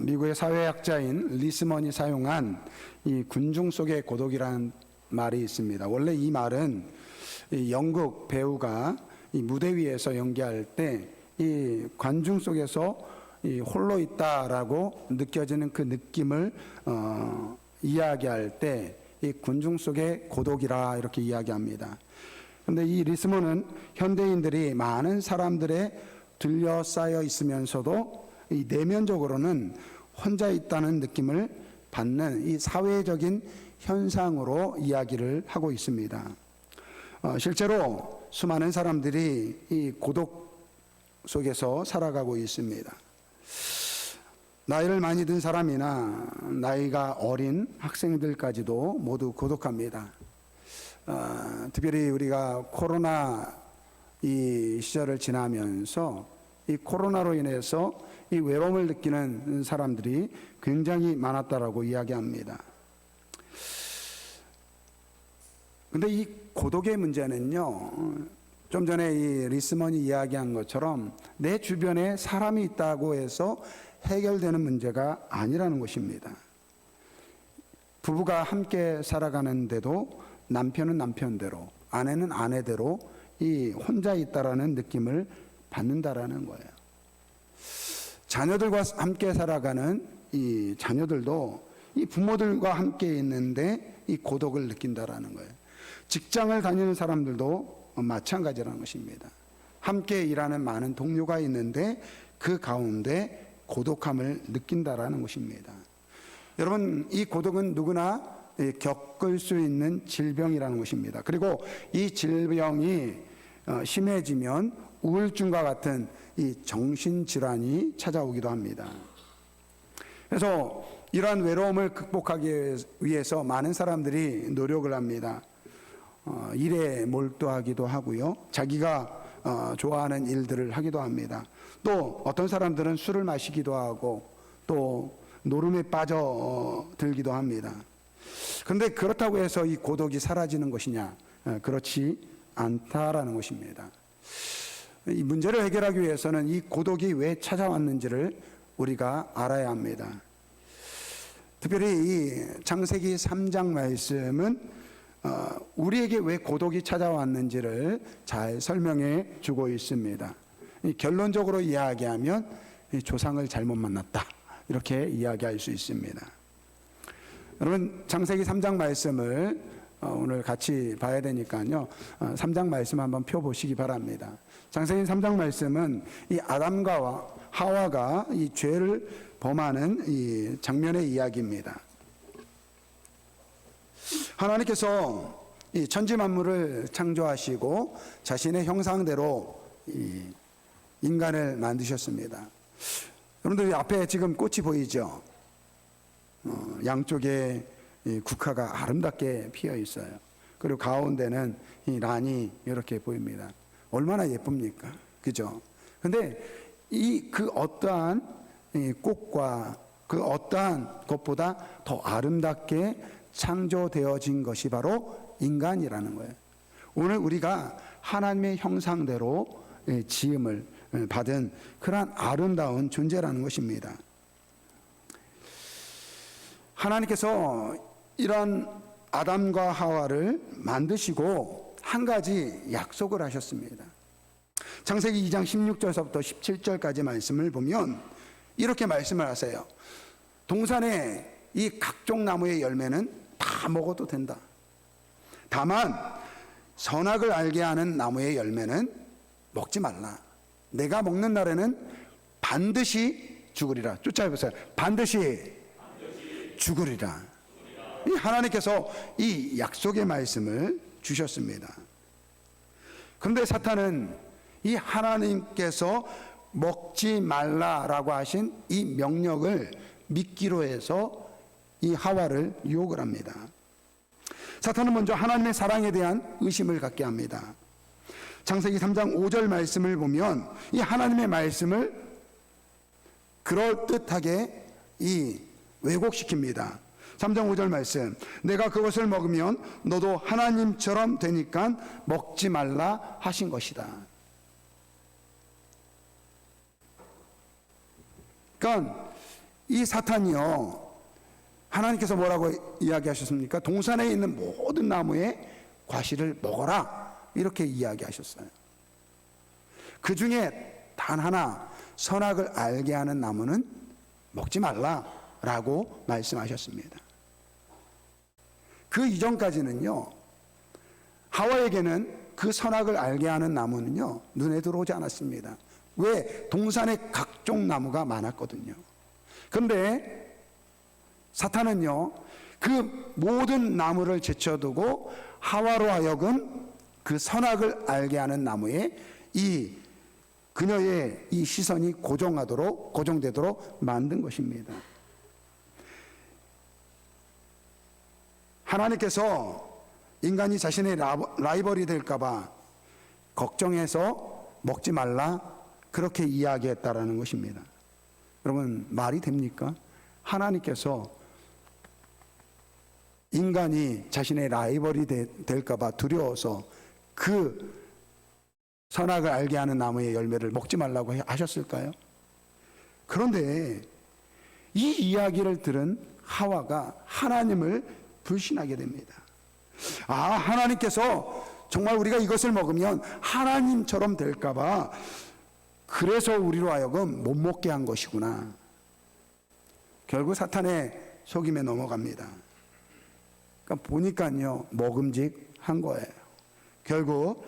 미국의 사회학자인 리스먼이 사용한 이 군중 속의 고독이라는 말이 있습니다. 원래 이 말은 이 영국 배우가 이 무대 위에서 연기할 때 이 관중 속에서 이 홀로 있다라고 느껴지는 그 느낌을 이야기할 때 이 군중 속의 고독이라 이렇게 이야기합니다. 그런데 이 리스먼은 현대인들이 많은 사람들에 둘러싸여 있으면서도 이 내면적으로는 혼자 있다는 느낌을 받는 이 사회적인 현상으로 이야기를 하고 있습니다. 실제로 수많은 사람들이 이 고독 속에서 살아가고 있습니다. 나이를 많이 든 사람이나 나이가 어린 학생들까지도 모두 고독합니다. 특별히 우리가 코로나 이 시절을 지나면서 이 코로나로 인해서 이 외로움을 느끼는 사람들이 굉장히 많았다라고 이야기합니다. 근데 이 고독의 문제는요, 좀 전에 이 리스먼이 이야기한 것처럼 내 주변에 사람이 있다고 해서 해결되는 문제가 아니라는 것입니다. 부부가 함께 살아가는데도 남편은 남편대로, 아내는 아내대로 이 혼자 있다라는 느낌을 받는다라는 거예요. 자녀들과 함께 살아가는 이 자녀들도 이 부모들과 함께 있는데 이 고독을 느낀다라는 거예요. 직장을 다니는 사람들도 마찬가지라는 것입니다. 함께 일하는 많은 동료가 있는데 그 가운데 고독함을 느낀다라는 것입니다. 여러분, 이 고독은 누구나 겪을 수 있는 질병이라는 것입니다. 그리고 이 질병이 심해지면 우울증과 같은 이 정신질환이 찾아오기도 합니다. 그래서 이러한 외로움을 극복하기 위해서 많은 사람들이 노력을 합니다. 일에 몰두하기도 하고요. 자기가 좋아하는 일들을 하기도 합니다. 또 어떤 사람들은 술을 마시기도 하고 또 노름에 빠져들기도 합니다. 그런데 그렇다고 해서 이 고독이 사라지는 것이냐? 그렇지 않다라는 것입니다. 이 문제를 해결하기 위해서는 이 고독이 왜 찾아왔는지를 우리가 알아야 합니다. 특별히 이 창세기 3장 말씀은 우리에게 왜 고독이 찾아왔는지를 잘 설명해 주고 있습니다. 결론적으로 이야기하면 조상을 잘못 만났다, 이렇게 이야기할 수 있습니다. 여러분, 창세기 3장 말씀을 오늘 같이 봐야 되니까요, 3장 말씀 한번 펴보시기 바랍니다. 창세기 3장 말씀은 이 아담과 하와가 이 죄를 범하는 이 장면의 이야기입니다. 하나님께서 이 천지 만물을 창조하시고 자신의 형상대로 이 인간을 만드셨습니다. 여러분들 앞에 지금 꽃이 보이죠? 양쪽에 이 국화가 아름답게 피어 있어요. 그리고 가운데는 이 란이 이렇게 보입니다. 얼마나 예쁩니까? 그죠? 근데 그 어떠한 이 꽃과 그 어떠한 것보다 더 아름답게 창조되어진 것이 바로 인간이라는 거예요. 오늘 우리가 하나님의 형상대로 지음을 받은 그러한 아름다운 존재라는 것입니다. 하나님께서 이런 아담과 하와를 만드시고 한 가지 약속을 하셨습니다. 창세기 2장 16절서부터 17절까지 말씀을 보면 이렇게 말씀을 하세요. 동산의 이 각종 나무의 열매는 다 먹어도 된다. 다만 선악을 알게 하는 나무의 열매는 먹지 말라. 내가 먹는 날에는 반드시 죽으리라. 쫓아해보세요. 반드시 죽으리라. 하나님께서 이 약속의 말씀을 주셨습니다. 그런데 사탄은 이 하나님께서 먹지 말라라고 하신 이 명령을 믿기로 해서 이 하와를 유혹을 합니다. 사탄은 먼저 하나님의 사랑에 대한 의심을 갖게 합니다. 창세기 3장 5절 말씀을 보면 이 하나님의 말씀을 그럴듯하게 이 왜곡시킵니다. 3장 5절 말씀, 내가 그것을 먹으면 너도 하나님처럼 되니까 먹지 말라 하신 것이다. 그러니까 이 사탄이요, 하나님께서 뭐라고 이야기하셨습니까? 동산에 있는 모든 나무의 과실을 먹어라, 이렇게 이야기하셨어요. 그 중에 단 하나, 선악을 알게 하는 나무는 먹지 말라라고 말씀하셨습니다. 그 이전까지는요, 하와에게는 그 선악을 알게 하는 나무는요, 눈에 들어오지 않았습니다. 왜? 동산에 각종 나무가 많았거든요. 그런데 사탄은요, 그 모든 나무를 제쳐두고 하와로 하여금 그 선악을 알게 하는 나무에 이 그녀의 이 시선이 고정되도록 만든 것입니다. 하나님께서 인간이 자신의 라이벌이 될까봐 걱정해서 먹지 말라, 그렇게 이야기했다라는 것입니다. 여러분, 말이 됩니까? 하나님께서 인간이 자신의 라이벌이 될까봐 두려워서 그 선악을 알게 하는 나무의 열매를 먹지 말라고 하셨을까요? 그런데 이 이야기를 들은 하와가 하나님을 불신하게 됩니다. 하나님께서 정말 우리가 이것을 먹으면 하나님처럼 될까봐 그래서 우리로 하여금 못 먹게 한 것이구나. 결국 사탄의 속임에 넘어갑니다. 그러니까 보니까요, 먹음직한 거예요. 결국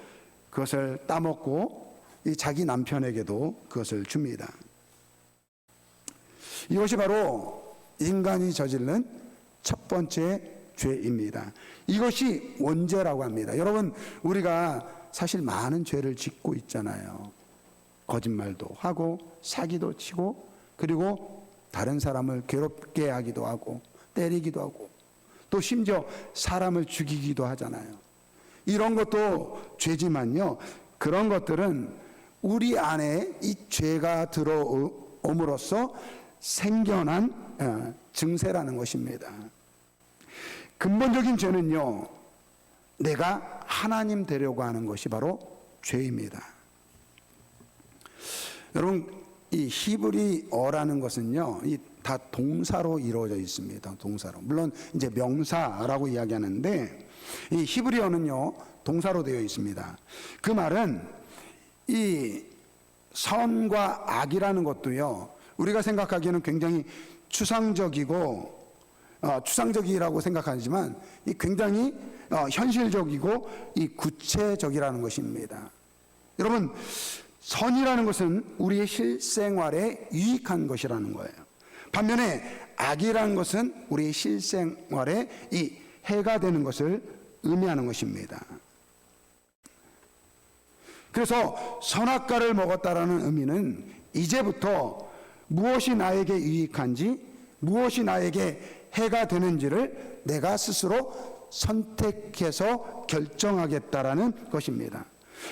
그것을 따먹고 이 자기 남편에게도 그것을 줍니다. 이것이 바로 인간이 저지른 첫 번째 죄입니다. 이것이 원죄라고 합니다. 여러분, 우리가 사실 많은 죄를 짓고 있잖아요. 거짓말도 하고, 사기도 치고, 그리고 다른 사람을 괴롭게 하기도 하고, 때리기도 하고, 또 심지어 사람을 죽이기도 하잖아요. 이런 것도 죄지만요, 그런 것들은 우리 안에 이 죄가 들어옴으로써 생겨난 증세라는 것입니다. 근본적인 죄는요, 내가 하나님 되려고 하는 것이 바로 죄입니다. 여러분, 이 히브리어라는 것은요, 다 동사로 이루어져 있습니다. 동사로. 물론 이제 명사라고 이야기하는데, 이 히브리어는요, 동사로 되어 있습니다. 그 말은 이 선과 악이라는 것도요, 우리가 생각하기에는 굉장히 추상적이라고 생각하지만 이 굉장히 현실적이고 이 구체적이라는 것입니다. 여러분, 선이라는 것은 우리의 실생활에 유익한 것이라는 거예요. 반면에 악이라는 것은 우리의 실생활에 이 해가 되는 것을 의미하는 것입니다. 그래서 선악과를 먹었다라는 의미는 이제부터 무엇이 나에게 유익한지, 무엇이 나에게 해가 되는지를 내가 스스로 선택해서 결정하겠다라는 것입니다.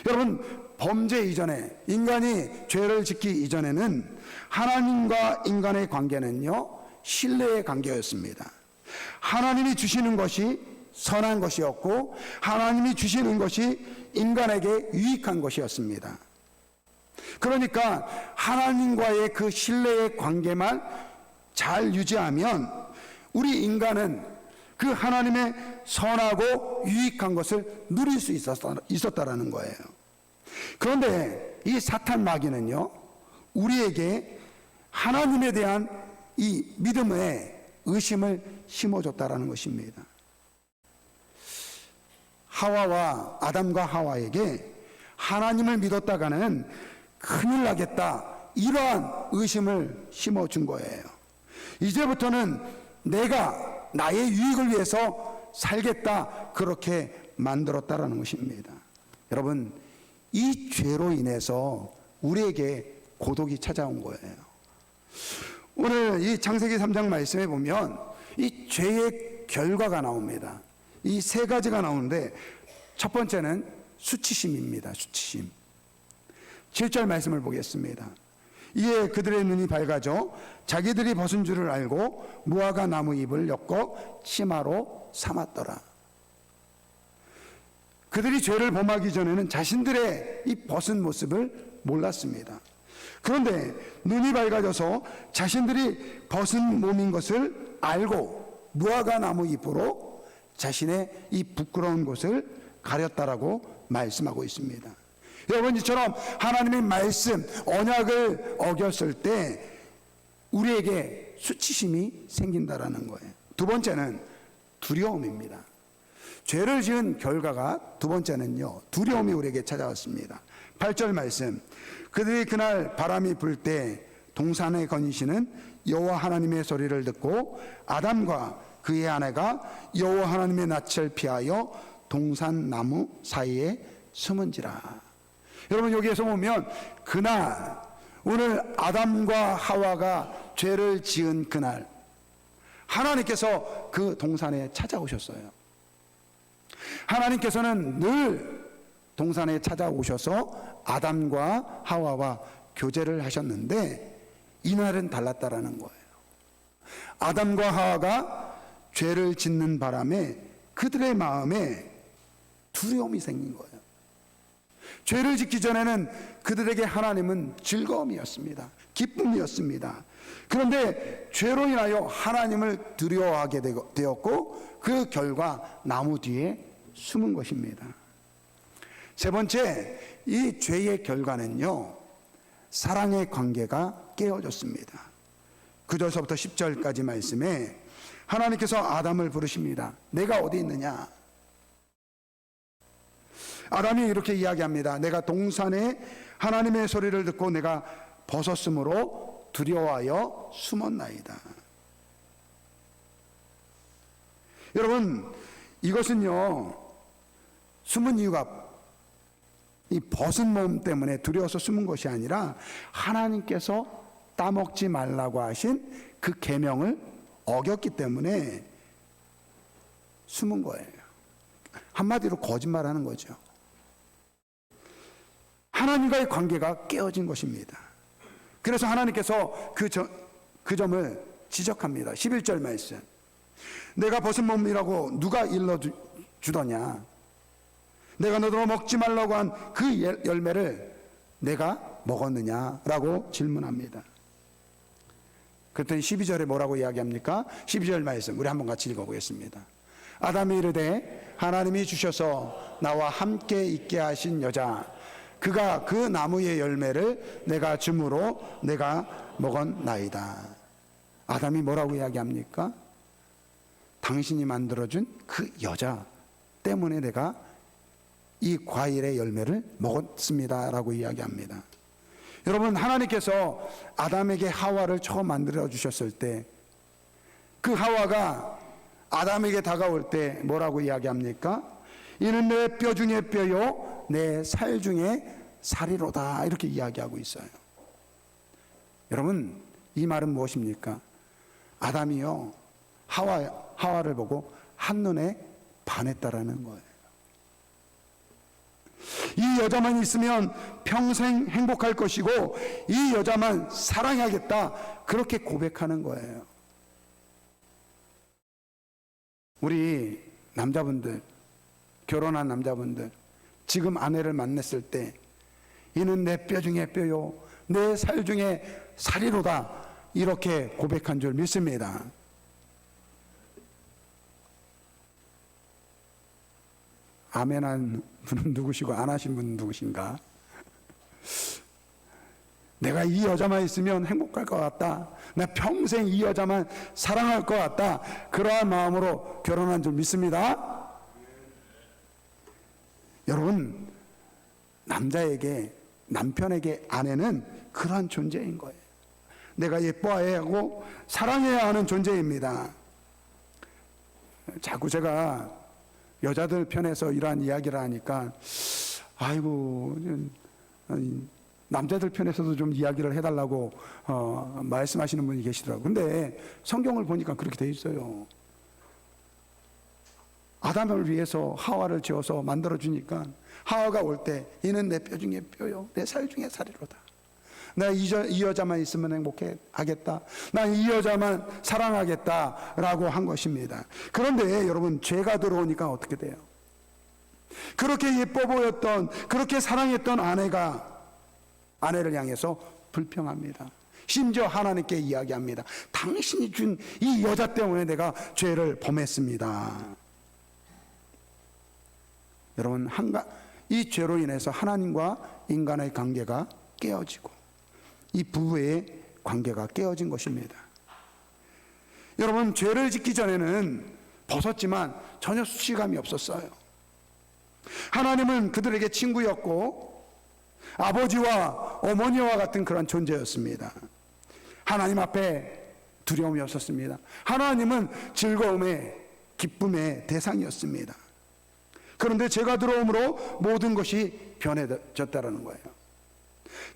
여러분, 범죄 이전에, 인간이 죄를 짓기 이전에는 하나님과 인간의 관계는요, 신뢰의 관계였습니다. 하나님이 주시는 것이 선한 것이었고, 하나님이 주시는 것이 인간에게 유익한 것이었습니다. 그러니까 하나님과의 그 신뢰의 관계만 잘 유지하면 우리 인간은 그 하나님의 선하고 유익한 것을 누릴 수 있었다라는 거예요. 그런데 이 사탄 마귀는요, 우리에게 하나님에 대한 이 믿음의 의심을 심어줬다라는 것입니다. 아담과 하와에게 하나님을 믿었다가는 큰일 나겠다, 이러한 의심을 심어준 거예요. 이제부터는 내가 나의 유익을 위해서 살겠다, 그렇게 만들었다라는 것입니다. 여러분, 이 죄로 인해서 우리에게 고독이 찾아온 거예요. 오늘 이 창세기 3장 말씀에 보면 이 죄의 결과가 나옵니다. 이 세 가지가 나오는데, 첫 번째는 수치심입니다. 수치심. 7절 말씀을 보겠습니다. 이에 그들의 눈이 밝아져 자기들이 벗은 줄을 알고 무화과 나무 잎을 엮어 치마로 삼았더라. 그들이 죄를 범하기 전에는 자신들의 이 벗은 모습을 몰랐습니다. 그런데 눈이 밝아져서 자신들이 벗은 몸인 것을 알고 무화과 나무 잎으로 자신의 이 부끄러운 곳을 가렸다라고 말씀하고 있습니다. 여러분, 이처럼 하나님의 말씀, 언약을 어겼을 때 우리에게 수치심이 생긴다라는 거예요. 두 번째는 두려움입니다. 죄를 지은 결과가 두 번째는요, 두려움이 우리에게 찾아왔습니다. 8절 말씀, 그들이 그날 바람이 불 때 동산에 거니시는 여호와 하나님의 소리를 듣고 아담과 그의 아내가 여호와 하나님의 낯을 피하여 동산 나무 사이에 숨은지라. 여러분, 여기에서 보면 그날, 오늘 아담과 하와가 죄를 지은 그날 하나님께서 그 동산에 찾아오셨어요. 하나님께서는 늘 동산에 찾아오셔서 아담과 하와와 교제를 하셨는데 이날은 달랐다라는 거예요. 아담과 하와가 죄를 짓는 바람에 그들의 마음에 두려움이 생긴 거예요. 죄를 짓기 전에는 그들에게 하나님은 즐거움이었습니다. 기쁨이었습니다. 그런데 죄로 인하여 하나님을 두려워하게 되었고 그 결과 나무 뒤에 숨은 것입니다. 세 번째, 이 죄의 결과는요, 사랑의 관계가 깨어졌습니다. 9절서부터 10절까지 말씀에 하나님께서 아담을 부르십니다. 내가 어디 있느냐? 아담이 이렇게 이야기합니다. 내가 동산에 하나님의 소리를 듣고 내가 벗었으므로 두려워하여 숨었나이다. 여러분, 이것은요, 숨은 이유가 이 벗은 몸 때문에 두려워서 숨은 것이 아니라 하나님께서 따먹지 말라고 하신 그 계명을 어겼기 때문에 숨은 거예요. 한마디로 거짓말하는 거죠. 하나님과의 관계가 깨어진 것입니다. 그래서 하나님께서 그 점을 지적합니다. 11절 말씀, 내가 벗은 몸이라고 누가 일러주더냐? 내가 너더러 먹지 말라고 한 그 열매를 내가 먹었느냐라고 질문합니다. 그랬더니 12절에 뭐라고 이야기합니까? 12절 말씀 우리 한번 같이 읽어보겠습니다. 아담이 이르되 하나님이 주셔서 나와 함께 있게 하신 여자, 그가 그 나무의 열매를 내가 줌으로 내가 먹었나이다. 아담이 뭐라고 이야기합니까? 당신이 만들어준 그 여자 때문에 내가 이 과일의 열매를 먹었습니다 라고 이야기합니다. 여러분, 하나님께서 아담에게 하와를 처음 만들어 주셨을 때 그 하와가 아담에게 다가올 때 뭐라고 이야기합니까? 이는 내 뼈 중에 뼈요 내 살 중에 살이로다, 이렇게 이야기하고 있어요. 여러분, 이 말은 무엇입니까? 아담이요 하와를 보고 한눈에 반했다라는 거예요. 이 여자만 있으면 평생 행복할 것이고 이 여자만 사랑하겠다, 그렇게 고백하는 거예요. 우리 남자분들, 결혼한 남자분들, 지금 아내를 만났을 때 이는 내 뼈 중에 뼈요 내 살 중에 살이로다, 이렇게 고백한 줄 믿습니다. 아멘한 분은 누구시고 안 하신 분은 누구신가? 내가 이 여자만 있으면 행복할 것 같다, 나 평생 이 여자만 사랑할 것 같다, 그러한 마음으로 결혼한 줄 믿습니다. 여러분, 남편에게 아내는 그러한 존재인 거예요. 내가 예뻐해야 하고 사랑해야 하는 존재입니다. 자꾸 제가 여자들 편에서 이러한 이야기를 하니까 아이고, 남자들 편에서도 좀 이야기를 해달라고 말씀하시는 분이 계시더라고요. 근데 성경을 보니까 그렇게 돼 있어요. 아담을 위해서 하와를 지어서 만들어주니까 하와가 올 때 이는 내 뼈 중에 뼈요 내 살 중에 살이로다, 나 이 여자만 있으면 행복하겠다, 난 이 여자만 사랑하겠다 라고 한 것입니다. 그런데 여러분, 죄가 들어오니까 어떻게 돼요? 그렇게 예뻐 보였던, 그렇게 사랑했던 아내를 향해서 불평합니다. 심지어 하나님께 이야기합니다. 당신이 준 이 여자 때문에 내가 죄를 범했습니다. 여러분, 이 죄로 인해서 하나님과 인간의 관계가 깨어지고 이 부부의 관계가 깨어진 것입니다. 여러분, 죄를 짓기 전에는 벗었지만 전혀 수치감이 없었어요. 하나님은 그들에게 친구였고 아버지와 어머니와 같은 그런 존재였습니다. 하나님 앞에 두려움이 없었습니다. 하나님은 즐거움의 기쁨의 대상이었습니다. 그런데 죄가 들어옴으로 모든 것이 변해졌다는 거예요.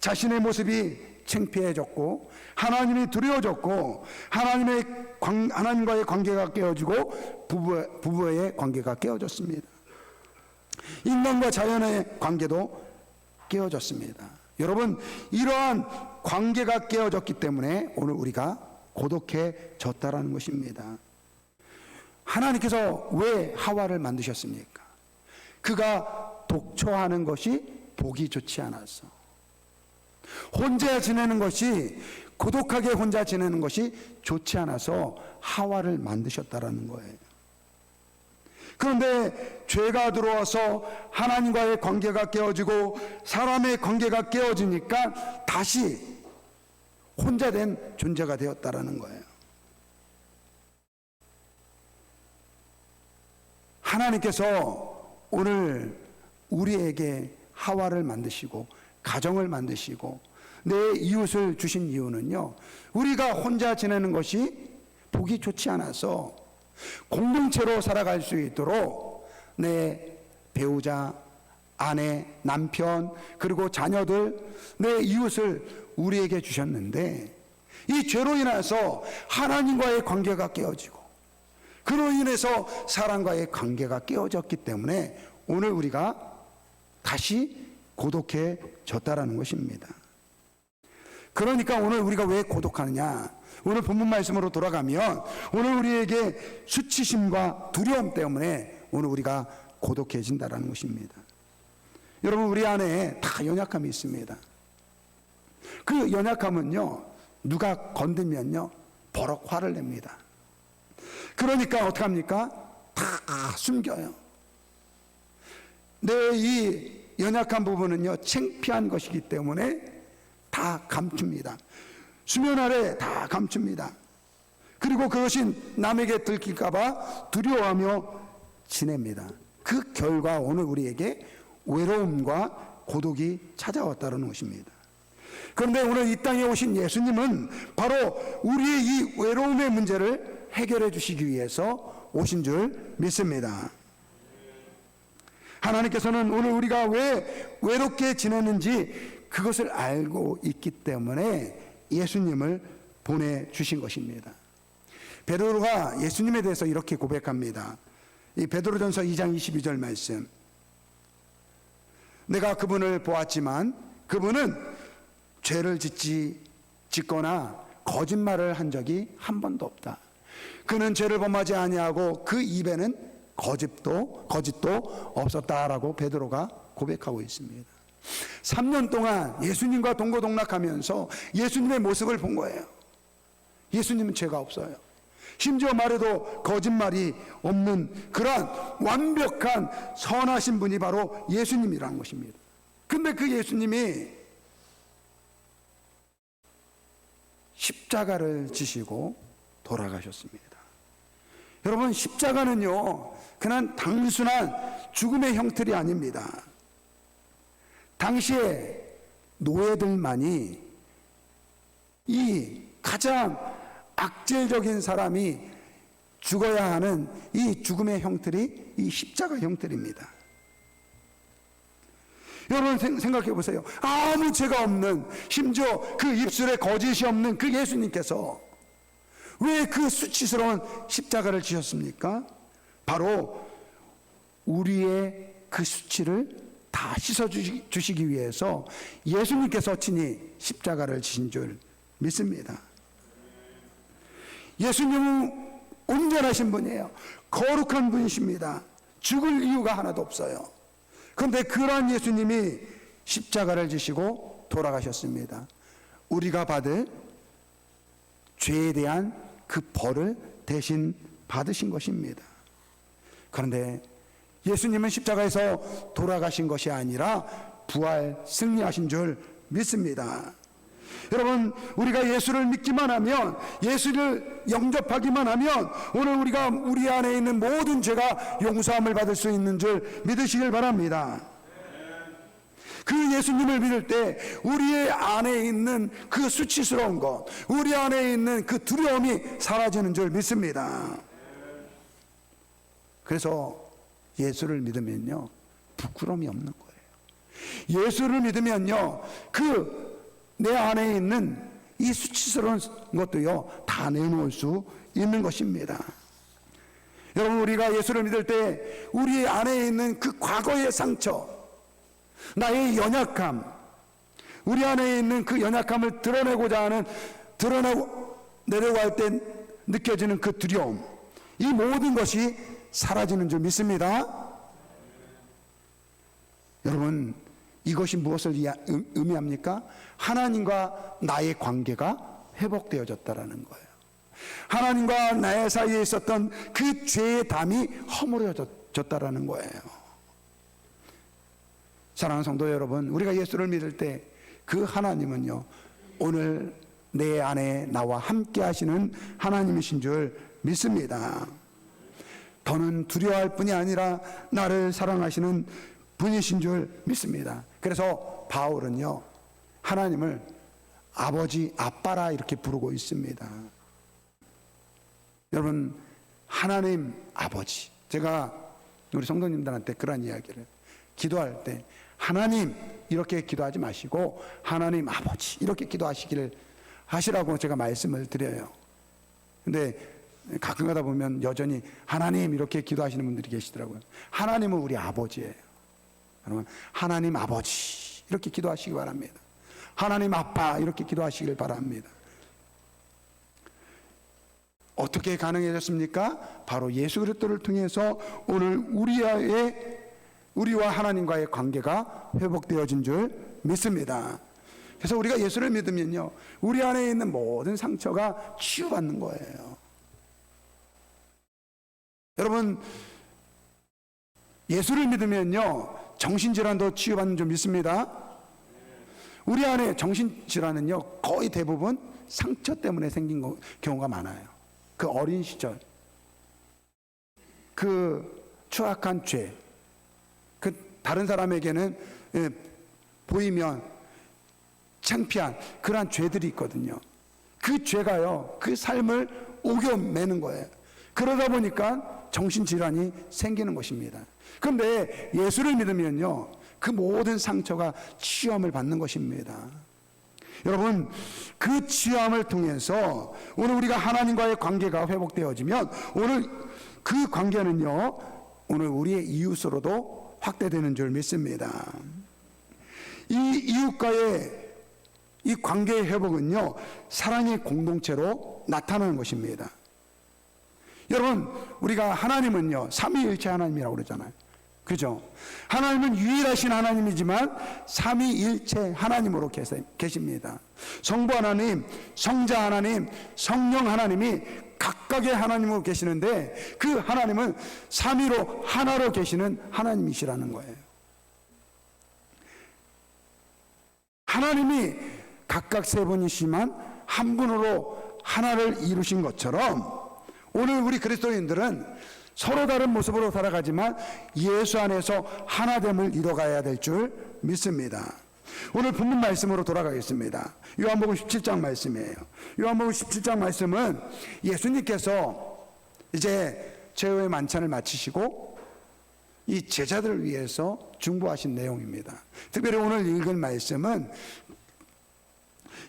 자신의 모습이 창피해졌고 하나님이 두려워졌고 하나님과의 관계가 깨어지고 부부의 관계가 깨어졌습니다. 인간과 자연의 관계도 깨어졌습니다. 여러분, 이러한 관계가 깨어졌기 때문에 오늘 우리가 고독해졌다라는 것입니다. 하나님께서 왜 하와를 만드셨습니까? 그가 독초하는 것이 보기 좋지 않아서, 혼자 지내는 것이, 고독하게 혼자 지내는 것이 좋지 않아서 하와를 만드셨다라는 거예요. 그런데 죄가 들어와서 하나님과의 관계가 깨어지고 사람의 관계가 깨어지니까 다시 혼자 된 존재가 되었다라는 거예요. 하나님께서 오늘 우리에게 하와를 만드시고 가정을 만드시고 내 이웃을 주신 이유는요, 우리가 혼자 지내는 것이 보기 좋지 않아서 공동체로 살아갈 수 있도록 내 배우자, 아내, 남편, 그리고 자녀들, 내 이웃을 우리에게 주셨는데, 이 죄로 인해서 하나님과의 관계가 깨어지고 그로 인해서 사람과의 관계가 깨어졌기 때문에 오늘 우리가 다시 고독해졌다라는 것입니다. 그러니까 오늘 우리가 왜 고독하느냐? 오늘 본문 말씀으로 돌아가면 오늘 우리에게 수치심과 두려움 때문에 오늘 우리가 고독해진다라는 것입니다. 여러분, 우리 안에 다 연약함이 있습니다. 그 연약함은요, 누가 건들면요 버럭 화를 냅니다. 그러니까 어떡합니까? 다 숨겨요. 내 이 연약한 부분은요 창피한 것이기 때문에 다 감춥니다. 수면 아래 다 감춥니다. 그리고 그것이 남에게 들킬까봐 두려워하며 지냅니다. 그 결과 오늘 우리에게 외로움과 고독이 찾아왔다는 것입니다. 그런데 오늘 이 땅에 오신 예수님은 바로 우리의 이 외로움의 문제를 해결해 주시기 위해서 오신 줄 믿습니다. 하나님께서는 오늘 우리가 왜 외롭게 지내는지 그것을 알고 있기 때문에 예수님을 보내주신 것입니다. 베드로가 예수님에 대해서 이렇게 고백합니다. 이 베드로전서 2장 22절 말씀, 내가 그분을 보았지만 그분은 죄를 짓거나 거짓말을 한 적이 한 번도 없다. 그는 죄를 범하지 아니하고 그 입에는 거짓도 없었다라고 베드로가 고백하고 있습니다. 3년 동안 예수님과 동고동락하면서 예수님의 모습을 본 거예요. 예수님은 죄가 없어요. 심지어 말해도 거짓말이 없는 그러한 완벽한 선하신 분이 바로 예수님이라는 것입니다. 근데 그 예수님이 십자가를 지시고 돌아가셨습니다. 여러분, 십자가는요 그냥 단순한 죽음의 형틀이 아닙니다. 당시에 노예들만이 이 가장 악질적인 사람이 죽어야 하는 이 죽음의 형틀이 이 십자가 형틀입니다. 여러분 생각해 보세요. 아무 죄가 없는, 심지어 그 입술에 거짓이 없는 그 예수님께서 왜 그 수치스러운 십자가를 지셨습니까? 바로 우리의 그 수치를 다 씻어주시기 위해서 예수님께서 친히 십자가를 지신 줄 믿습니다. 예수님은 온전하신 분이에요. 거룩한 분이십니다. 죽을 이유가 하나도 없어요. 그런데 그러한 예수님이 십자가를 지시고 돌아가셨습니다. 우리가 받을 죄에 대한 그 벌을 대신 받으신 것입니다. 그런데 예수님은 십자가에서 돌아가신 것이 아니라 부활 승리하신 줄 믿습니다. 여러분, 우리가 예수를 믿기만 하면, 예수를 영접하기만 하면 오늘 우리가 우리 안에 있는 모든 죄가 용서함을 받을 수 있는 줄 믿으시길 바랍니다. 그 예수님을 믿을 때 우리의 안에 있는 그 수치스러운 것, 우리 안에 있는 그 두려움이 사라지는 줄 믿습니다. 그래서 예수를 믿으면요, 부끄러움이 없는 거예요. 예수를 믿으면요, 그 내 안에 있는 이 수치스러운 것도요, 다 내놓을 수 있는 것입니다. 여러분, 우리가 예수를 믿을 때 우리 안에 있는 그 과거의 상처, 나의 연약함, 우리 안에 있는 그 연약함을 드러내고자 하는, 드러내려고 할 때 느껴지는 그 두려움, 이 모든 것이 사라지는 줄 믿습니다. 여러분, 이것이 무엇을 의미합니까? 하나님과 나의 관계가 회복되어졌다라는 거예요. 하나님과 나의 사이에 있었던 그 죄의 담이 허물어졌다라는 거예요. 사랑하는 성도 여러분, 우리가 예수를 믿을 때 그 하나님은요, 오늘 내 안에 나와 함께 하시는 하나님이신 줄 믿습니다. 더는 두려워할 뿐이 아니라 나를 사랑하시는 분이신 줄 믿습니다. 그래서 바울은요, 하나님을 아버지, 아빠라 이렇게 부르고 있습니다. 여러분, 하나님 아버지, 제가 우리 성도님들한테 그런 이야기를, 기도할 때 하나님 이렇게 기도하지 마시고 하나님 아버지 이렇게 기도하시기를 하시라고 제가 말씀을 드려요. 근데 가끔 가다 보면 여전히 하나님 이렇게 기도하시는 분들이 계시더라고요. 하나님은 우리 아버지예요. 여러분, 하나님 아버지 이렇게 기도하시기 바랍니다. 하나님 아빠 이렇게 기도하시길 바랍니다. 어떻게 가능해졌습니까? 바로 예수 그리스도를 통해서 오늘 우리와 하나님과의 관계가 회복되어진 줄 믿습니다. 그래서 우리가 예수를 믿으면요, 우리 안에 있는 모든 상처가 치유받는 거예요. 여러분, 예수를 믿으면요, 정신질환도 치유받는 줄 믿습니다. 우리 안에 정신질환은요, 거의 대부분 상처 때문에 생긴 경우가 많아요. 그 어린 시절, 그 추악한 죄, 그 다른 사람에게는 보이면 창피한 그러한 죄들이 있거든요. 그 죄가요, 그 삶을 오겨매는 거예요. 그러다 보니까 정신질환이 생기는 것입니다. 그런데 예수를 믿으면요, 그 모든 상처가 치유함을 받는 것입니다. 여러분, 그 치유함을 통해서 오늘 우리가 하나님과의 관계가 회복되어지면 오늘 그 관계는요, 오늘 우리의 이웃으로도 확대되는 줄 믿습니다. 이 이웃과의 이 관계의 회복은요, 사랑의 공동체로 나타나는 것입니다. 여러분, 우리가 하나님은요, 삼위일체 하나님이라고 그러잖아요. 그죠? 하나님은 유일하신 하나님이지만 삼위일체 하나님으로 계십니다. 성부 하나님, 성자 하나님, 성령 하나님이 각각의 하나님으로 계시는데 그 하나님은 삼위로 하나로 계시는 하나님이시라는 거예요. 하나님이 각각 세 분이시만 한 분으로 하나를 이루신 것처럼 오늘 우리 그리스도인들은 서로 다른 모습으로 살아가지만 예수 안에서 하나됨을 이뤄가야 될 줄 믿습니다. 오늘 본문 말씀으로 돌아가겠습니다. 요한복음 17장 말씀이에요. 요한복음 17장 말씀은 예수님께서 이제 최후의 만찬을 마치시고 이 제자들을 위해서 중보하신 내용입니다. 특별히 오늘 읽은 말씀은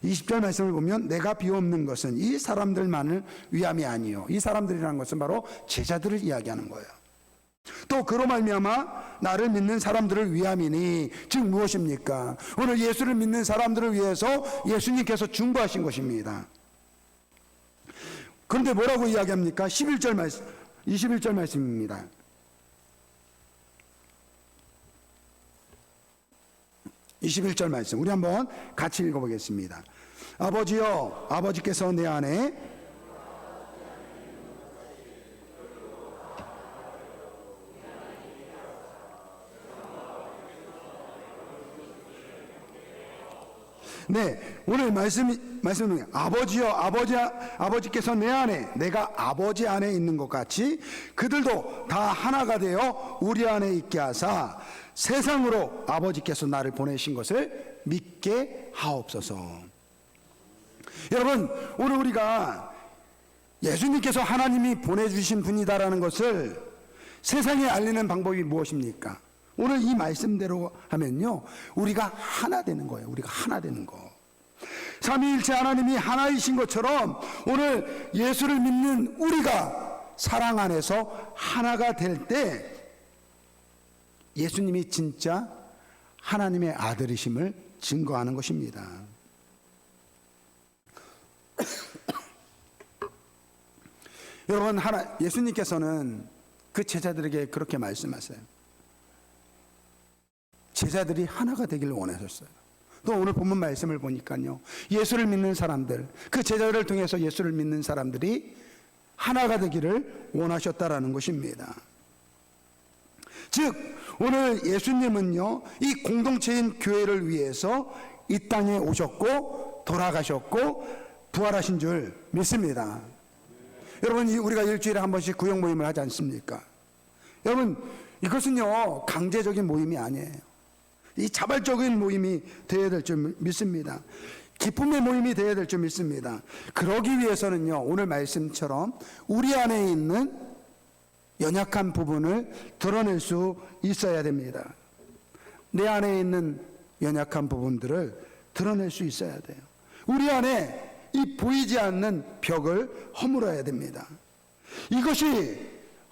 20절 말씀을 보면 내가 비옵는 것은 이 사람들만을 위함이 아니요, 이 사람들이라는 것은 바로 제자들을 이야기하는 거예요. 또 그로 말미암아 나를 믿는 사람들을 위함이니, 즉 무엇입니까? 오늘 예수를 믿는 사람들을 위해서 예수님께서 중보하신 것입니다. 그런데 뭐라고 이야기합니까? 11절 말씀, 21절 말씀입니다. 21절 말씀 우리 한번 같이 읽어보겠습니다. 아버지여, 아버지께서 내 안에 네, 오늘 말씀은 아버지여, 아버지께서 내 안에, 내가 아버지 안에 있는 것 같이 그들도 다 하나가 되어 우리 안에 있게 하사 세상으로 아버지께서 나를 보내신 것을 믿게 하옵소서. 여러분, 오늘 우리가 예수님께서 하나님이 보내주신 분이다라는 것을 세상에 알리는 방법이 무엇입니까? 오늘 이 말씀대로 하면요, 우리가 하나 되는 거예요. 우리가 하나 되는 거. 삼위일체 하나님이 하나이신 것처럼 오늘 예수를 믿는 우리가 사랑 안에서 하나가 될 때 예수님이 진짜 하나님의 아들이심을 증거하는 것입니다. 여러분, 예수님께서는 그 제자들에게 그렇게 말씀하세요. 제자들이 하나가 되기를 원하셨어요. 또 오늘 본문 말씀을 보니까요, 예수를 믿는 사람들, 그 제자들을 통해서 예수를 믿는 사람들이 하나가 되기를 원하셨다라는 것입니다. 즉 오늘 예수님은요, 이 공동체인 교회를 위해서 이 땅에 오셨고 돌아가셨고 부활하신 줄 믿습니다. 여러분, 우리가 일주일에 한 번씩 구역 모임을 하지 않습니까? 여러분, 이것은요 강제적인 모임이 아니에요. 이 자발적인 모임이 되어야 될 줄 믿습니다. 기쁨의 모임이 되어야 될 줄 믿습니다. 그러기 위해서는요, 오늘 말씀처럼 우리 안에 있는 연약한 부분을 드러낼 수 있어야 됩니다. 내 안에 있는 연약한 부분들을 드러낼 수 있어야 돼요. 우리 안에 이 보이지 않는 벽을 허물어야 됩니다. 이것이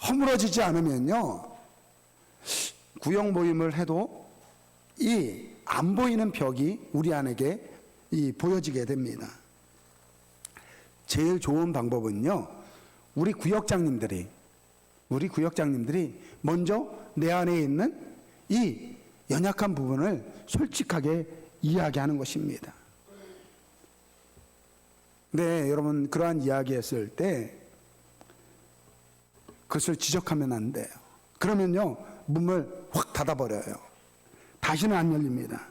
허물어지지 않으면요, 구역 모임을 해도 이 안 보이는 벽이 우리 안에게 보여지게 됩니다. 제일 좋은 방법은요, 우리 구역장님들이 먼저 내 안에 있는 이 연약한 부분을 솔직하게 이야기하는 것입니다. 네, 여러분, 그러한 이야기했을 때 그것을 지적하면 안 돼요. 그러면요, 문을 확 닫아버려요. 다시는 안 열립니다.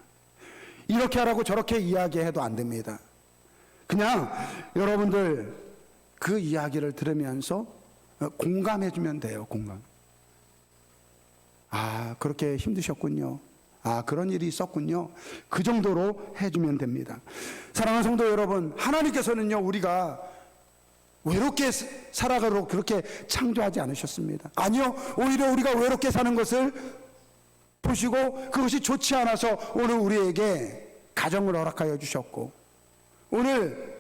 이렇게 하라고 저렇게 이야기해도 안 됩니다. 그냥 여러분들 그 이야기를 들으면서 공감해주면 돼요. 공감. 아, 그렇게 힘드셨군요. 아, 그런 일이 있었군요. 그 정도로 해주면 됩니다. 사랑하는 성도 여러분, 하나님께서는요, 우리가 외롭게 살아가도록 그렇게 창조하지 않으셨습니다. 아니요, 오히려 우리가 외롭게 사는 것을 보시고 그것이 좋지 않아서 오늘 우리에게 가정을 허락하여 주셨고, 오늘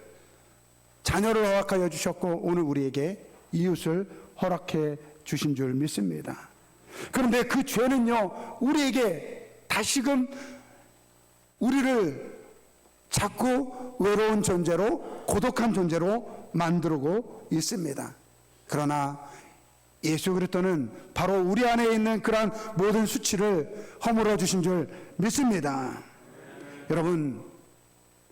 자녀를 허락하여 주셨고, 오늘 우리에게 이웃을 허락해 주신 줄 믿습니다. 그런데 그 죄는요, 우리에게 다시금 우리를 자꾸 외로운 존재로, 고독한 존재로 만들고 있습니다. 그러나 예수 그리스도는 바로 우리 안에 있는 그러한 모든 수치를 허물어 주신 줄 믿습니다. 여러분,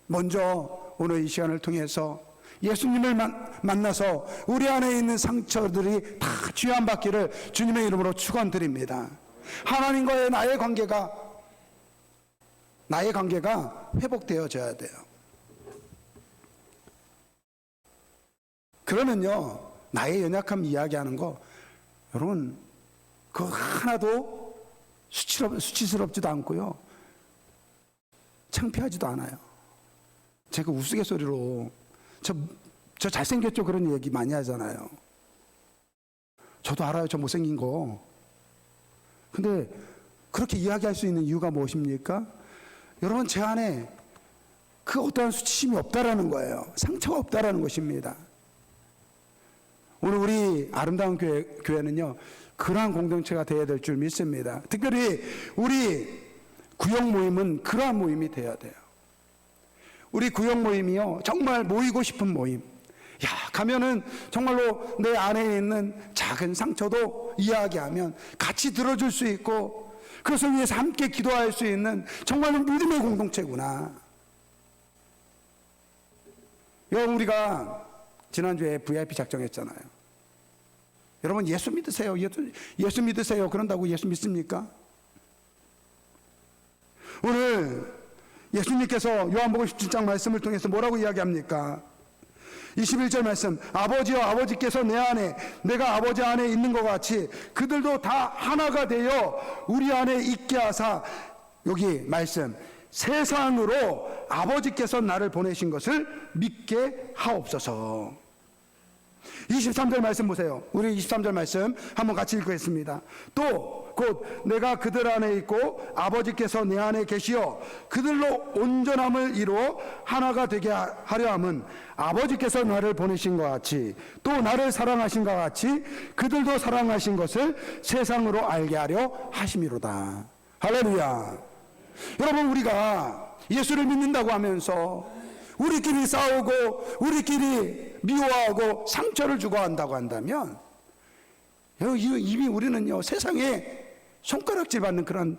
먼저 오늘 이 시간을 통해서 예수님을 만나서 우리 안에 있는 상처들이 다 치유받기를 주님의 이름으로 축원드립니다. 하나님과의 나의 관계가 회복되어져야 돼요. 그러면요, 나의 연약함 이야기하는 거, 여러분, 그거 하나도 수치스럽지도 않고요, 창피하지도 않아요. 제가 우스갯소리로 저 잘생겼죠, 그런 얘기 많이 하잖아요. 저도 알아요, 저 못생긴 거. 근데 그렇게 이야기할 수 있는 이유가 무엇입니까? 여러분, 제 안에 그 어떠한 수치심이 없다라는 거예요. 상처가 없다라는 것입니다. 오늘 우리 아름다운 교회는요, 그러한 공동체가 되어야 될 줄 믿습니다. 특별히 우리 구역 모임은 그러한 모임이 되어야 돼요. 우리 구역 모임이요, 정말 모이고 싶은 모임. 가면은 정말로 내 안에 있는 작은 상처도 이야기하면 같이 들어줄 수 있고, 그것을 위해서 함께 기도할 수 있는 정말로 믿음의 공동체구나. 여러분, 우리가 지난주에 VIP 작정했잖아요. 여러분, 예수 믿으세요. 예수 믿으세요. 그런다고 예수 믿습니까? 오늘 예수님께서 요한복음 17장 말씀을 통해서 뭐라고 이야기합니까? 21절 말씀, 아버지여 아버지께서 내 안에 내가 아버지 안에 있는 것 같이 그들도 다 하나가 되어 우리 안에 있게 하사, 여기 말씀, 세상으로 아버지께서 나를 보내신 것을 믿게 하옵소서. 23절 말씀 보세요. 우리 23절 말씀 한번 같이 읽겠습니다. 또 곧 내가 그들 안에 있고 아버지께서 내 안에 계시어 그들로 온전함을 이루어 하나가 되게 하려 함은 아버지께서 나를 보내신 것 같이 또 나를 사랑하신 것 같이 그들도 사랑하신 것을 세상으로 알게 하려 하심이로다. 할렐루야. 여러분, 우리가 예수를 믿는다고 하면서 우리끼리 싸우고 우리끼리 미워하고 상처를 주고 한다고 한다면 이미 우리는요 세상에 손가락질 받는 그런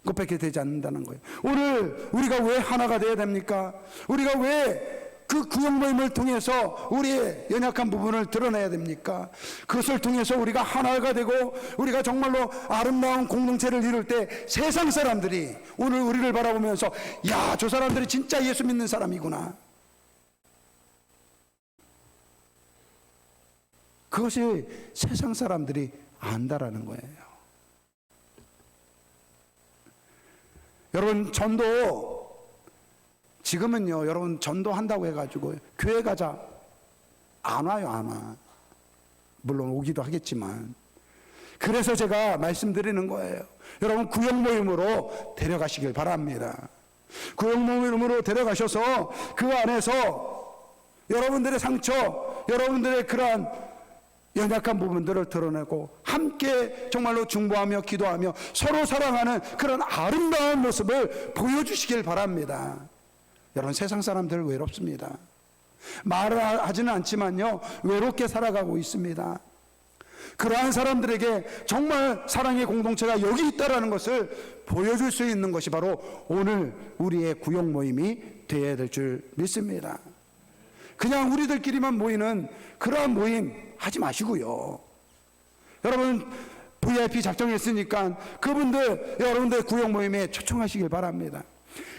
것밖에 되지 않는다는 거예요. 오늘 우리가 왜 하나가 되어야 됩니까? 우리가 왜 그 구역 모임을 통해서 우리의 연약한 부분을 드러내야 됩니까? 그것을 통해서 우리가 하나가 되고 우리가 정말로 아름다운 공동체를 이룰 때 세상 사람들이 오늘 우리를 바라보면서 야, 저 사람들이 진짜 예수 믿는 사람이구나. 그것이 세상 사람들이 안다라는 거예요. 여러분, 전도 지금은요, 여러분 전도한다고 해가지고 교회 가자 안 와요. 안 와. 물론 오기도 하겠지만. 그래서 제가 말씀드리는 거예요. 여러분, 구역 모임으로 데려가시길 바랍니다. 구역 모임으로 데려가셔서 그 안에서 여러분들의 상처, 여러분들의 그러한 연약한 부분들을 드러내고 함께 정말로 중보하며 기도하며 서로 사랑하는 그런 아름다운 모습을 보여주시길 바랍니다. 여러분, 세상 사람들 외롭습니다. 말을 하지는 않지만요 외롭게 살아가고 있습니다. 그러한 사람들에게 정말 사랑의 공동체가 여기 있다는 것을 보여줄 수 있는 것이 바로 오늘 우리의 구역 모임이 되어야 될 줄 믿습니다. 그냥 우리들끼리만 모이는 그러한 모임 하지 마시고요. 여러분, VIP 작정했으니까 그분들 여러분들 구역 모임에 초청하시길 바랍니다.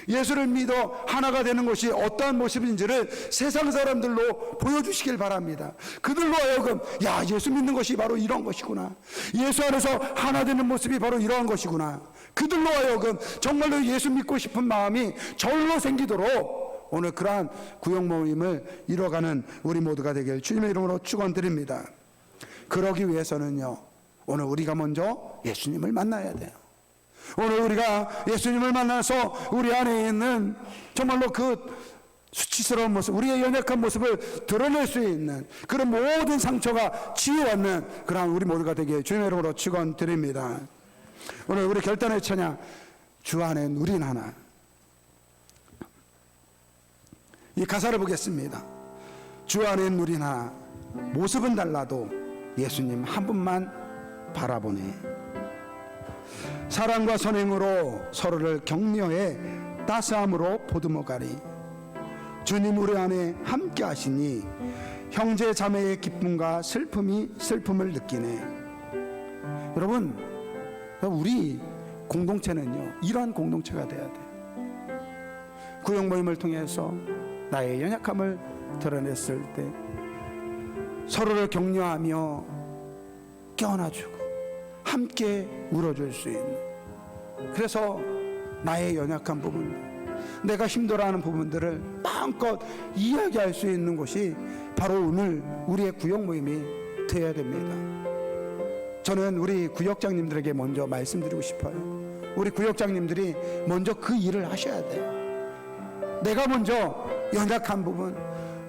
예수를 믿어 하나가 되는 것이 어떠한 모습인지를 세상 사람들로 보여주시길 바랍니다. 그들로 하여금 야, 예수 믿는 것이 바로 이런 것이구나, 예수 안에서 하나 되는 모습이 바로 이러한 것이구나, 그들로 하여금 정말로 예수 믿고 싶은 마음이 절로 생기도록 오늘 그러한 구역 모임을 이뤄가는 우리 모두가 되길 주님의 이름으로 축원드립니다. 그러기 위해서는요 오늘 우리가 먼저 예수님을 만나야 돼요. 오늘 우리가 예수님을 만나서 우리 안에 있는 정말로 그 수치스러운 모습, 우리의 연약한 모습을 드러낼 수 있는 그런 모든 상처가 치유받는 그런 우리 모두가 되기에 주님의 이름으로 축원드립니다. 오늘 우리 결단의 찬양, 주 안에 누린 하나, 이 가사를 보겠습니다. 주 안에 누린 하나, 모습은 달라도 예수님 한 분만 바라보네. 사랑과 선행으로 서로를 격려해 따스함으로 보듬어가리. 주님 우리 안에 함께 하시니 형제 자매의 기쁨과 슬픔을 느끼네. 여러분, 우리 공동체는요 이러한 공동체가 돼야 돼요. 구역 모임을 통해서 나의 연약함을 드러냈을 때 서로를 격려하며 껴안아주고 함께 울어줄 수 있는, 그래서 나의 연약한 부분, 내가 힘들어하는 부분들을 마음껏 이야기할 수 있는 곳이 바로 오늘 우리의 구역 모임이 되어야 됩니다. 저는 우리 구역장님들에게 먼저 말씀드리고 싶어요. 우리 구역장님들이 먼저 그 일을 하셔야 돼요. 내가 먼저 연약한 부분,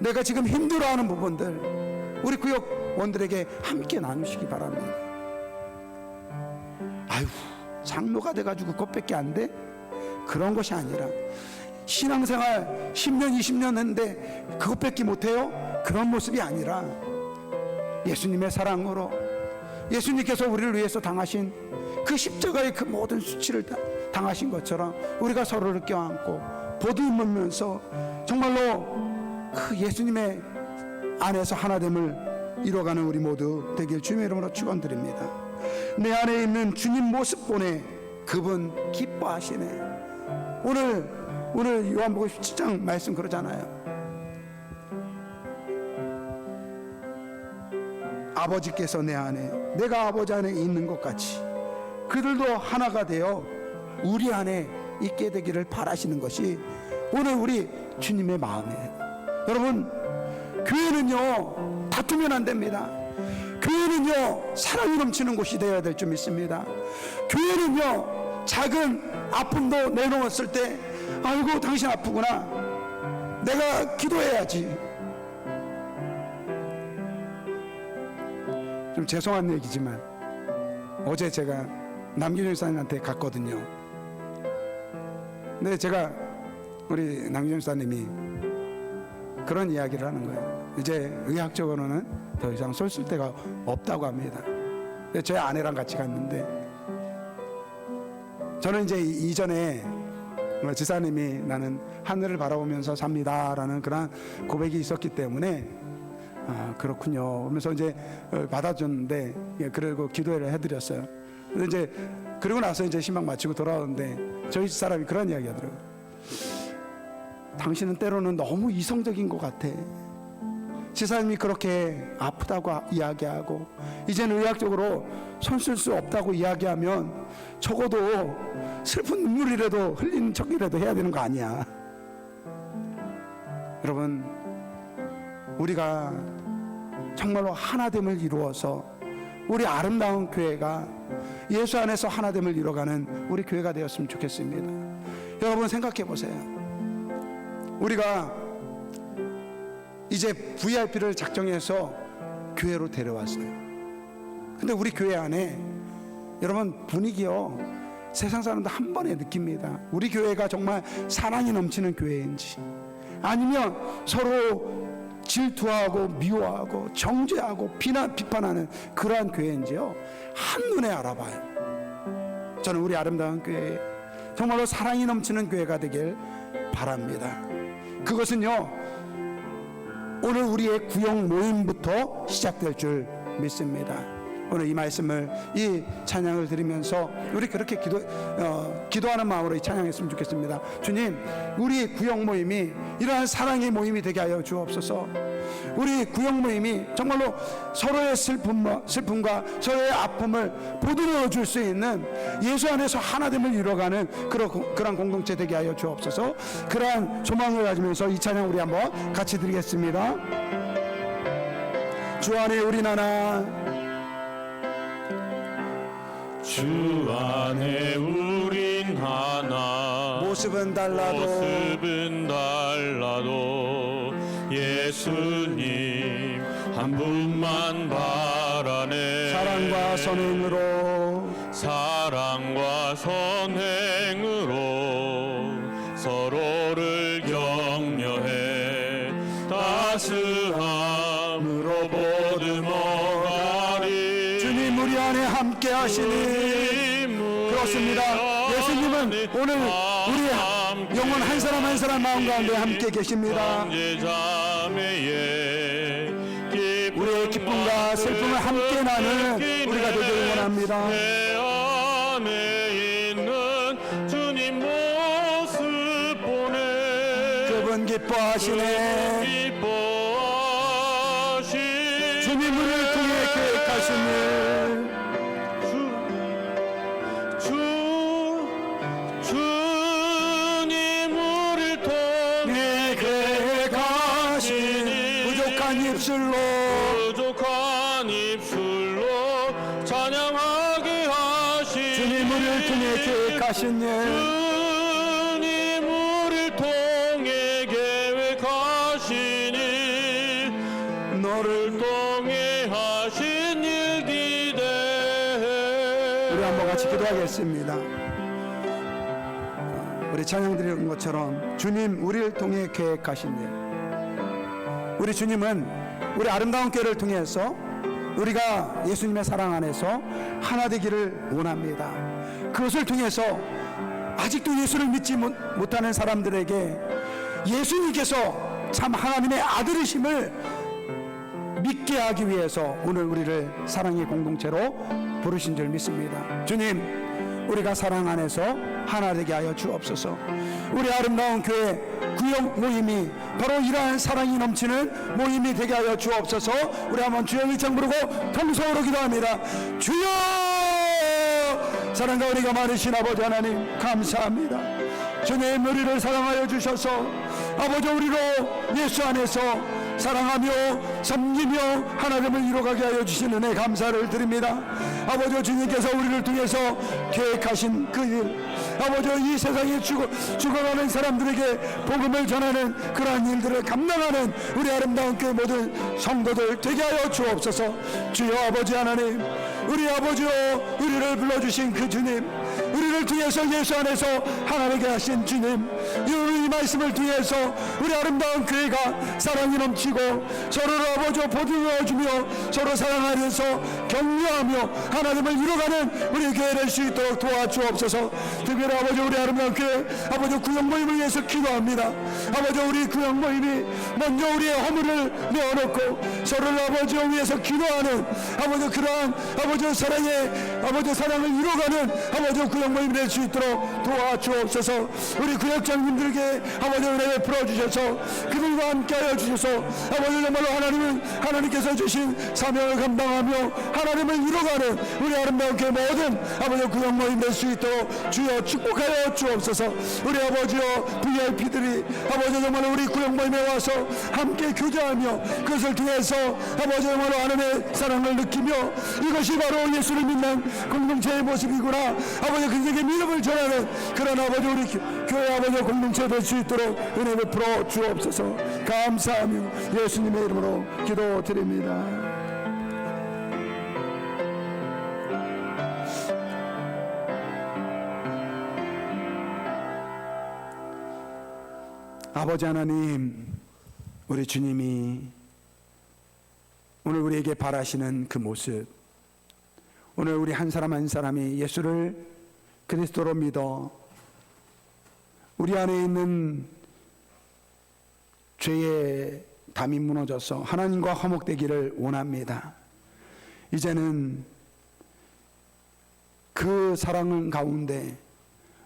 내가 지금 힘들어하는 부분들 우리 구역원들에게 함께 나누시기 바랍니다. 아유, 장로가 돼가지고 그것밖에 안 돼? 그런 것이 아니라 신앙생활 10년 20년 했는데 그것밖에 못해요? 그런 모습이 아니라 예수님의 사랑으로 예수님께서 우리를 위해서 당하신 그 십자가의 그 모든 수치를 당하신 것처럼 우리가 서로를 껴안고 보듬으면서 정말로 그 예수님의 안에서 하나됨을 이뤄가는 우리 모두 되길 주님의 이름으로 축원드립니다. 내 안에 있는 주님 모습 보내 그분 기뻐하시네. 오늘 요한복음 17장 말씀 그러잖아요. 아버지께서 내 안에 내가 아버지 안에 있는 것 같이 그들도 하나가 되어 우리 안에 있게 되기를 바라시는 것이 오늘 우리 주님의 마음이에요. 여러분, 교회는요 다투면 안 됩니다. 교회는요 사랑이 넘치는 곳이 되어야 될 줄 믿습니다. 교회는요 작은 아픔도 내놓았을 때 아이고 당신 아프구나, 내가 기도해야지. 좀 죄송한 얘기지만 어제 제가 남기준 사님한테 갔거든요. 근데 제가 우리 남기준 사님이 그런 이야기를 하는 거예요. 이제 의학적으로는 더 이상 쏠 데가 없다고 합니다. 근데 저희 아내랑 같이 갔는데 저는 이제 이전에 지사님이 나는 하늘을 바라보면서 삽니다라는 그런 고백이 있었기 때문에 아 그렇군요 하면서 이제 받아줬는데 그리고 기도를 해드렸어요. 근데 이제 그리고 나서 이제 신방 마치고 돌아오는데 저희 사람이 그런 이야기 하더라고요. 당신은 때로는 너무 이성적인 것 같아. 지사님이 그렇게 아프다고 이야기하고 이제는 의학적으로 손 쓸 수 없다고 이야기하면 적어도 슬픈 눈물이라도 흘리는 척이라도 해야 되는 거 아니야. 여러분, 우리가 정말로 하나됨을 이루어서 우리 아름다운 교회가 예수 안에서 하나됨을 이뤄가는 우리 교회가 되었으면 좋겠습니다. 여러분 생각해 보세요. 우리가 이제 VIP를 작정해서 교회로 데려왔어요. 근데 우리 교회 안에 여러분 분위기요 세상 사람들 한 번에 느낍니다. 우리 교회가 정말 사랑이 넘치는 교회인지 아니면 서로 질투하고 미워하고 정죄하고 비판하는 그러한 교회인지요 한눈에 알아봐요. 저는 우리 아름다운 교회 정말로 사랑이 넘치는 교회가 되길 바랍니다. 그것은요 오늘 우리의 구역 모임부터 시작될 줄 믿습니다. 오늘 이 말씀을 이 찬양을 드리면서 우리 그렇게 기도하는 마음으로 이 찬양했으면 좋겠습니다. 주님, 우리 구역 모임이 이러한 사랑의 모임이 되게 하여 주옵소서. 우리 구역 모임이 정말로 서로의 슬픔과 서로의 아픔을 보듬어 줄 수 있는 예수 안에서 하나됨을 이뤄가는 그런 공동체 되게 하여 주옵소서. 그러한 소망을 가지면서 이 찬양 우리 한번 같이 드리겠습니다. 주 안에 우린 하나, 주 안에 우린 하나, 모습은 달라도 예수님 한 분만 바라네. 사랑과 선행으로 서로를 격려해 따스함으로 보듬어가리. 주님 우리 안에 함께 하시니 그렇습니다. 예수님은 오늘 우리 영혼 한 사람 한 사람 마음 가운데 함께 계십니다. 우리의 기쁨과 슬픔을 함께 나누는 우리가 되길 원합니다. 내 안에 있는 주님 모습 보내. 그분 기뻐하시네. 주님 우리를 통해 계획하신 일, 주님 우리를 통해 계획하신 부족한 입술로 찬양하게 하신 주님 우리를 통해 계획하신 일, 주님 우리를 통해 계획하신 일, 너를 통해 하신 일 기대해. 우리 한번 같이 기도하겠습니다. 우리 찬양 드리는 것처럼 주님 우리를 통해 계획하신 일, 우리 주님은 우리 아름다운 교회를 통해서 우리가 예수님의 사랑 안에서 하나 되기를 원합니다. 그것을 통해서 아직도 예수를 믿지 못하는 사람들에게 예수님께서 참 하나님의 아들이심을 믿게 하기 위해서 오늘 우리를 사랑의 공동체로 부르신 줄 믿습니다. 주님, 우리가 사랑 안에서 하나 되게 하여 주옵소서. 우리 아름다운 교회 구역 모임이 바로 이러한 사랑이 넘치는 모임이 되게 하여 주옵소서. 우리 한번 주여 일창 부르고 통성으로 기도합니다. 주여! 사랑과 은혜가 많으신 아버지 하나님 감사합니다. 주님, 우리를 사랑하여 주셔서 아버지 우리로 예수 안에서 사랑하며 섬기며 하나님을 이루어가게 하여 주신 은혜 감사를 드립니다. 아버지, 주님께서 우리를 통해서 계획하신 그 일, 아버지 이 세상에 죽어가는 사람들에게 복음을 전하는 그러한 일들을 감당하는 우리 아름다운 교회 모든 성도들 되게 하여 주옵소서. 주여 아버지 하나님, 우리 아버지여 우리를 불러주신 그 주님, 우리를 통해서 예수 안에서 하나 되게 하신 주님, 이 말씀을 통해서 우리 아름다운 교회가 사랑이 넘치고 서로를 아버지여 보듬어주며 서로 사랑하면서 격려하며 하나님을 이루어가는 우리 교회 될 수 있도록 도와주옵소서. 특별히 아버지 우리 아름다운 교회 아버지 구역 모임을 위해서 기도합니다. 아버지 우리 구역 모임이 먼저 우리의 허물을 내어놓고 서로를 아버지 위해서 기도하는 아버지 그러한 아버지 사랑을 이루어가는 아버지 구역 모임이 될 수 있도록 도와주옵소서. 우리 구역장님들에게 아버지 은혜 풀어주셔서 그들과 함께하여 주셔서 아버지 정말로 하나님께서 주신 사명을 감당하며 하나님을 이루어가는 우리 아름다운 교회 모든 아버지 구역 모임 될 수 있도록 주여 축복하여 주옵소서. 우리 아버지여 VIP들이 아버지 정말로 우리 구역 모임에 와서 함께 교제하며 그것을 통해서 아버지 정말로 하나님의 사랑을 느끼며 이것이 바로 예수를 믿는 공동체의 모습이구나 아버지 그에게 믿음을 전하는 그런 아버지 우리 교회 아버지 공동체 될 수 있도록 은혜 베풀어 주옵소서. 감사하며 예수님의 이름으로 기도드립니다. 아버지 하나님, 우리 주님이 오늘 우리에게 바라시는 그 모습, 오늘 우리 한 사람 한 사람이 예수를 그리스도로 믿어 우리 안에 있는 죄의 담이 무너져서 하나님과 화목되기를 원합니다. 이제는 그 사랑 가운데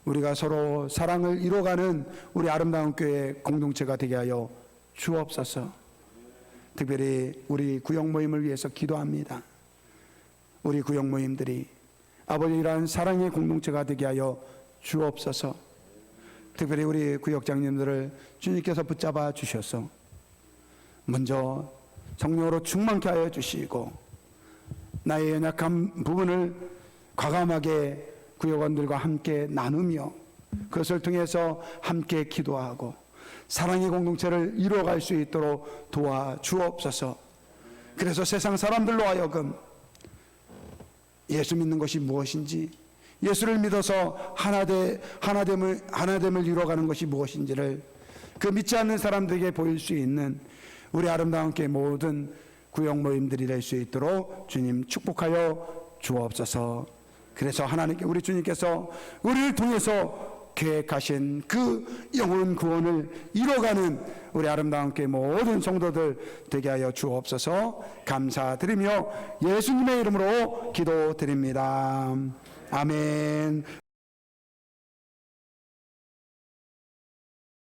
우리가 서로 사랑을 이뤄가는 우리 아름다운 교회 공동체가 되게 하여 주옵소서. 특별히 우리 구역 모임을 위해서 기도합니다. 우리 구역 모임들이 아버지라는 사랑의 공동체가 되게 하여 주옵소서. 특별히 우리 구역장님들을 주님께서 붙잡아 주셔서 먼저 성령으로 충만케 하여 주시고 나의 연약한 부분을 과감하게 구역원들과 함께 나누며 그것을 통해서 함께 기도하고 사랑의 공동체를 이루어갈 수 있도록 도와주옵소서. 그래서 세상 사람들로 하여금 예수 믿는 것이 무엇인지, 예수를 믿어서 하나됨을 이루어가는 것이 무엇인지를 그 믿지 않는 사람들에게 보일 수 있는 우리 아름다운 교회 모든 구역 모임들이 될 수 있도록 주님 축복하여 주옵소서. 그래서 하나님께 우리 주님께서 우리를 통해서 계획하신 그 영혼 구원을 이뤄가는 우리 아름다운 교회 모든 성도들 되게 하여 주옵소서. 감사드리며 예수님의 이름으로 기도드립니다. 아멘.